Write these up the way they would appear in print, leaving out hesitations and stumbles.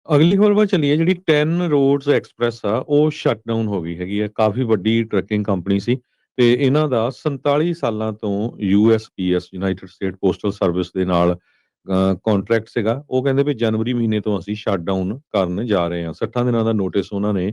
ਅਗਲੀ ਖਬਰ ਵੱਲ ਚੱਲੀਏ। ਜਿਹੜੀ 10 ਰੋਡਸ ਐਕਸਪ੍ਰੈਸ ਆ ਉਹ ਸ਼ਟ ਡਾਊਨ ਹੋ ਗਈ ਹੈਗੀ ਆ। ਕਾਫੀ ਵੱਡੀ ਟਰੱਕਿੰਗ ਕੰਪਨੀ ਸੀ ਤੇ ਇਹਨਾਂ ਦਾ 47 ਸਾਲਾਂ ਤੋਂ USPS United state postal service ਦੇ ਨਾਲ ਕੰਟਰੈਕਟ ਸੀਗਾ। ਉਹ ਕਹਿੰਦੇ ਵੀ ਜਨਵਰੀ ਮਹੀਨੇ ਤੋਂ ਅਸੀਂ ਸ਼ਟ ਡਾਊਨ ਕਰਨ ਜਾ ਰਹੇ ਹਾਂ। 60 ਦਿਨਾਂ ਦਾ ਨੋਟਿਸ ਉਹਨਾਂ ਨੇ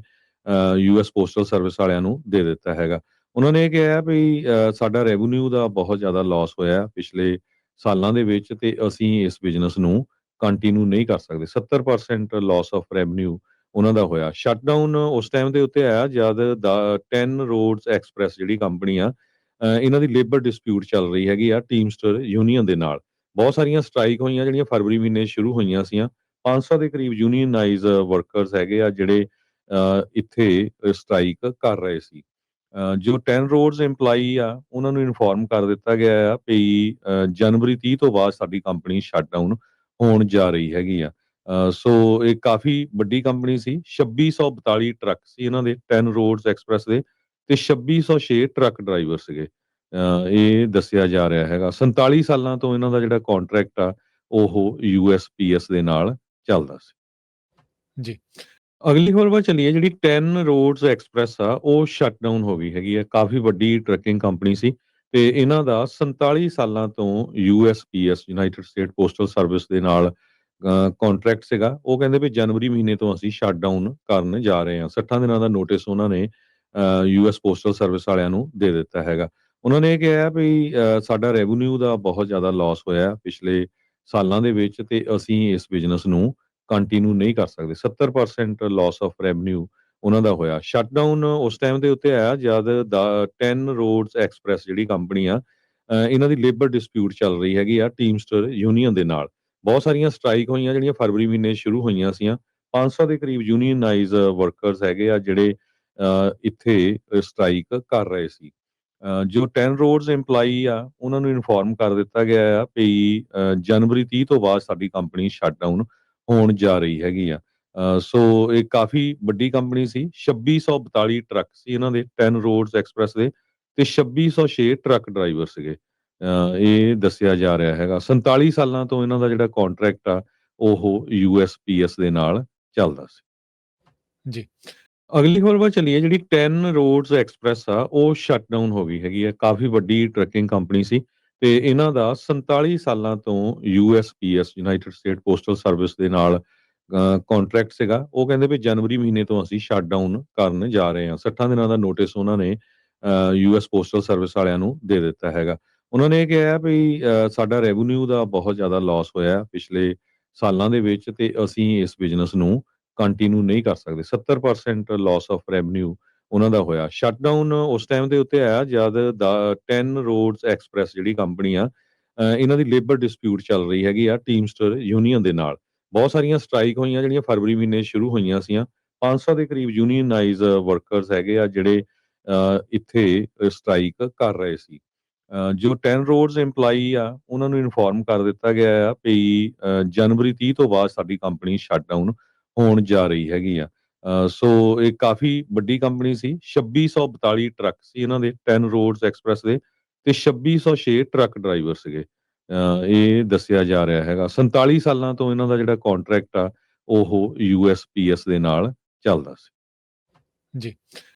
ਯੂਐਸ ਪੋਸਟਲ ਸਰਵਿਸ ਵਾਲਿਆਂ ਨੂੰ ਦੇ ਦਿੱਤਾ ਹੈਗਾ। ਉਹਨਾਂ ਨੇ ਇਹ ਕਿਹਾ ਵੀ ਸਾਡਾ ਰੈਵਨਿਊ ਦਾ ਬਹੁਤ ਜ਼ਿਆਦਾ ਲਾਸ ਹੋਇਆ ਪਿਛਲੇ ਸਾਲਾਂ ਦੇ ਵਿੱਚ ਤੇ ਅਸੀਂ ਇਸ ਬਿਜ਼ਨਸ ਨੂੰ ਕੰਟੀਨਿਊ ਨਹੀਂ ਕਰ ਸਕਦੇ। 70% ਲਾਸ ਆਫ ਰੈਵਨਿਊ ਉਹਨਾਂ ਦਾ ਹੋਇਆ। ਸ਼ਟਡਾਊਨ ਉਸ ਟਾਈਮ ਦੇ ਉੱਤੇ ਆਇਆ ਜਦ ਦਾ 10 ਰੋਡਸ ਐਕਸਪ੍ਰੈਸ ਜਿਹੜੀ ਕੰਪਨੀ ਆ ਇਹਨਾਂ ਦੀ ਲੇਬਰ ਡਿਸਪਿਊਟ ਚੱਲ ਰਹੀ ਹੈਗੀ ਆ ਟੀਮਸਟਰ ਯੂਨੀਅਨ ਦੇ ਨਾਲ। ਬਹੁਤ ਸਾਰੀਆਂ ਸਟ੍ਰਾਈਕ ਹੋਈਆਂ ਜਿਹੜੀਆਂ ਫਰਵਰੀ ਮਹੀਨੇ ਸ਼ੁਰੂ ਹੋਈਆਂ ਸੀਆਂ। 500 ਦੇ ਕਰੀਬ ਯੂਨੀਅਨਾਈਜ਼ ਵਰਕਰਸ ਹੈਗੇ ਆ ਜਿਹੜੇ ਇੱਥੇ ਸਟ੍ਰਾਈਕ ਕਰ ਰਹੇ ਸੀ। ਜੋ 10 ਰੋਡਸ EMPLOYE ਆ ਉਹਨਾਂ ਨੂੰ ਇਨਫੋਰਮ ਕਰ ਦਿੱਤਾ ਗਿਆ ਆ ਵੀ ਜਨਵਰੀ 30 ਤੋਂ ਬਾਅਦ ਸਾਡੀ ਕੰਪਨੀ ਸ਼ਟਡਾਊਨ ਹੋਣ ਜਾ ਰਹੀ ਹੈਗੀ ਆ। ਸੋ ਇਹ ਕਾਫੀ ਵੱਡੀ ਕੰਪਨੀ ਸੀ। 2642 ਟਰੱਕ ਸੀ ਇਹਨਾਂ ਦੇ 10 ਰੋਡਸ ਐਕਸਪ੍ਰੈਸ ਦੇ ਤੇ 2606 ਟਰੱਕ ਡਰਾਈਵਰ ਸੀਗੇ। ਇਹ ਦੱਸਿਆ ਜਾ ਰਿਹਾ ਹੈਗਾ। 47 ਸਾਲਾਂ ਤੋਂ ਇਹਨਾਂ ਦਾ ਜਿਹੜਾ ਕੰਟਰੈਕਟ ਆ ਉਹ ਯੂਐਸਪੀਐਸ ਦੇ ਨਾਲ ਚੱਲਦਾ ਸੀ। ਜੀ। ਅਗਲੀ ਖਬਰ ਵੱਲ ਚੱਲੀਏ। ਜਿਹੜੀ 10 ਰੋਡਸ ਐਕਸਪ੍ਰੈਸ ਆ ਉਹ ਸ਼ਟ ਡਾਊਨ ਹੋ ਗਈ ਹੈਗੀ ਆ। ਕਾਫੀ ਵੱਡੀ ਟਰੱਕਿੰਗ ਕੰਪਨੀ ਸੀ ਤੇ ਇਹਨਾਂ ਦਾ 47 ਸਾਲਾਂ ਤੋਂ USPS United state postal service ਦੇ ਨਾਲ ਕੰਟਰੈਕਟ ਸੀਗਾ। ਉਹ ਕਹਿੰਦੇ ਵੀ ਜਨਵਰੀ ਮਹੀਨੇ ਤੋਂ ਅਸੀਂ ਸ਼ਟ ਡਾਊਨ ਕਰਨ ਜਾ ਰਹੇ ਹਾਂ। 60 ਦਿਨਾਂ ਦਾ ਨੋਟਿਸ ਉਹਨਾਂ ਨੇ ਯੂਐਸ ਪੋਸਟਲ ਸਰਵਿਸ ਵਾਲਿਆਂ ਨੂੰ ਦੇ ਦਿੱਤਾ ਹੈਗਾ। ਉਹਨਾਂ ਨੇ ਇਹ ਕਿਹਾ ਵੀ ਸਾਡਾ ਰੈਵਨਿਊ ਦਾ ਬਹੁਤ ਜ਼ਿਆਦਾ ਲਾਸ ਹੋਇਆ ਪਿਛਲੇ ਸਾਲਾਂ ਦੇ ਵਿੱਚ ਤੇ ਅਸੀਂ ਇਸ ਬਿਜ਼ਨਸ ਨੂੰ ਕੰਟੀਨਿਊ ਨਹੀਂ ਕਰ ਸਕਦੇ। 70% ਲਾਸ ਆਫ ਰੈਵਨਿਊ ਉਹਨਾਂ ਦਾ ਹੋਇਆ। ਸ਼ਟਡਾਊਨ ਉਸ ਟਾਈਮ ਦੇ ਉੱਤੇ ਆਇਆ ਜਦ ਦਾ 10 ਰੋਡਸ ਐਕਸਪ੍ਰੈਸ ਜਿਹੜੀ ਕੰਪਨੀ ਆ ਇਹਨਾਂ ਦੀ ਲੇਬਰ ਡਿਸਪਿਊਟ ਚੱਲ ਰਹੀ ਹੈਗੀ ਆ ਟੀਮਸਟਰ ਯੂਨੀਅਨ ਦੇ ਨਾਲ। ਬਹੁਤ ਸਾਰੀਆਂ ਸਟ੍ਰਾਈਕ ਹੋਈਆਂ ਜਿਹੜੀਆਂ ਫਰਵਰੀ ਮਹੀਨੇ ਸ਼ੁਰੂ ਹੋਈਆਂ ਸੀਆਂ। 500 ਦੇ ਕਰੀਬ ਯੂਨੀਅਨਾਈਜ਼ ਵਰਕਰਸ ਹੈਗੇ ਆ ਜਿਹੜੇ ਇੱਥੇ ਸਟ੍ਰਾਈਕ ਕਰ ਰਹੇ ਸੀ। ਜੋ 10 ਰੋਡਸ EMPLOYE ਆ ਉਹਨਾਂ ਨੂੰ ਇਨਫੋਰਮ ਕਰ ਦਿੱਤਾ ਗਿਆ ਆ ਵੀ ਜਨਵਰੀ 30 ਤੋਂ ਬਾਅਦ ਸਾਡੀ ਕੰਪਨੀ ਸ਼ਟਡਾਊਨ ਹੋਣ ਜਾ ਰਹੀ ਹੈਗੀ ਆ। ਸੋ ਇਹ ਕਾਫੀ ਵੱਡੀ ਕੰਪਨੀ ਸੀ। 2642 ਟਰੱਕ ਸੀ ਇਹਨਾਂ ਦੇ 10 ਰੋਡਸ ਐਕਸਪ੍ਰੈਸ ਦੇ ਤੇ 2606 ਟਰੱਕ ਡਰਾਈਵਰ ਸੀਗੇ। ਇਹ ਦੱਸਿਆ ਜਾ ਰਿਹਾ ਹੈਗਾ। 47 ਸਾਲਾਂ ਤੋਂ ਇਹਨਾਂ ਦਾ ਜਿਹੜਾ ਕੰਟਰੈਕਟ ਆ ਉਹ ਯੂਐਸਪੀਐਸ ਦੇ ਨਾਲ ਚੱਲਦਾ ਸੀ। ਜੀ। ਅਗਲੀ ਖਬਰ ਵੱਲ ਚੱਲੀਏ। ਜਿਹੜੀ 10 ਰੋਡਸ ਐਕਸਪ੍ਰੈਸ ਆ ਉਹ ਸ਼ਟ ਡਾਊਨ ਹੋ ਗਈ ਹੈਗੀ ਆ। ਕਾਫੀ ਵੱਡੀ ਟਰੱਕਿੰਗ ਕੰਪਨੀ ਸੀ ਤੇ ਇਹਨਾਂ ਦਾ 47 ਸਾਲਾਂ ਤੋਂ USPS United state postal service ਦੇ ਨਾਲ ਕੰਟਰੈਕਟ ਸੀਗਾ। ਉਹ ਕਹਿੰਦੇ ਵੀ ਜਨਵਰੀ ਮਹੀਨੇ ਤੋਂ ਅਸੀਂ ਸ਼ਟਡਾਊਨ ਕਰਨ ਜਾ ਰਹੇ ਹਾਂ। 60 ਦਿਨਾਂ ਦਾ ਨੋਟਿਸ ਉਹਨਾਂ ਨੇ ਯੂਐਸ ਪੋਸਟਲ ਸਰਵਿਸ ਵਾਲਿਆਂ ਨੂੰ ਦੇ ਦਿੱਤਾ ਹੈਗਾ। ਉਹਨਾਂ ਨੇ ਇਹ ਕਿਹਾ ਵੀ ਸਾਡਾ ਰੈਵਨਿਊ ਦਾ ਬਹੁਤ ਜ਼ਿਆਦਾ ਲਾਸ ਹੋਇਆ ਪਿਛਲੇ ਸਾਲਾਂ ਦੇ ਵਿੱਚ ਤੇ ਅਸੀਂ ਇਸ ਬਿਜ਼ਨਸ ਨੂੰ ਕੰਟੀਨਿਊ ਨਹੀਂ ਕਰ ਸਕਦੇ। 70% ਲਾਸ ਆਫ ਰੈਵਨਿਊ ਉਹਨਾਂ ਦਾ ਹੋਇਆ। ਸ਼ਟਡਾਊਨ ਉਸ ਟਾਈਮ ਦੇ ਉੱਤੇ ਆਇਆ ਜਦ ਦਾ 10 ਰੋਡਸ ਐਕਸਪ੍ਰੈਸ ਜਿਹੜੀ ਕੰਪਨੀ ਆ ਇਹਨਾਂ ਦੀ ਲੇਬਰ ਡਿਸਪਿਊਟ ਚੱਲ ਰਹੀ ਹੈਗੀ ਆ ਟੀਮਸਟਰ ਯੂਨੀਅਨ ਦੇ ਨਾਲ। ਬਹੁਤ ਸਾਰੀਆਂ ਸਟ੍ਰਾਈਕ ਹੋਈਆਂ ਜਿਹੜੀਆਂ ਫਰਵਰੀ ਮਹੀਨੇ ਸ਼ੁਰੂ ਹੋਈਆਂ ਸੀਆਂ। 500 ਦੇ ਕਰੀਬ ਯੂਨੀਅਨਾਈਜ਼ ਵਰਕਰਸ ਹੈਗੇ ਆ ਜਿਹੜੇ ਇੱਥੇ ਸਟ੍ਰਾਈਕ ਕਰ ਰਹੇ ਸੀ। ਜੋ 10 ਰੋਡਸ EMPLOYE ਆ ਉਹਨਾਂ ਨੂੰ ਇਨਫੋਰਮ ਕਰ ਦਿੱਤਾ ਗਿਆ ਆ ਵੀ ਜਨਵਰੀ 30 ਤੋਂ ਬਾਅਦ ਸਾਡੀ ਕੰਪਨੀ ਸ਼ਟਡਾਊਨ ਹੋਣ ਜਾ ਰਹੀ ਹੈਗੀ ਆ। ਸੋ ਇਹ ਕਾਫੀ ਵੱਡੀ ਕੰਪਨੀ ਸੀ। 2642 ਟਰੱਕ ਸੀ ਇਹਨਾਂ ਦੇ 10 ਰੋਡਸ ਐਕਸਪ੍ਰੈਸ ਦੇ ਤੇ 2606 ਟਰੱਕ ਡਰਾਈਵਰ ਸੀਗੇ। ਇਹ ਦੱਸਿਆ ਜਾ ਰਿਹਾ ਹੈਗਾ। 47 ਸਾਲਾਂ ਤੋਂ ਇਹਨਾਂ ਦਾ ਜਿਹੜਾ ਕੰਟਰੈਕਟ ਆ ਉਹ ਯੂਐਸਪੀਐਸ ਦੇ ਨਾਲ ਚੱਲਦਾ ਸੀ। ਜੀ।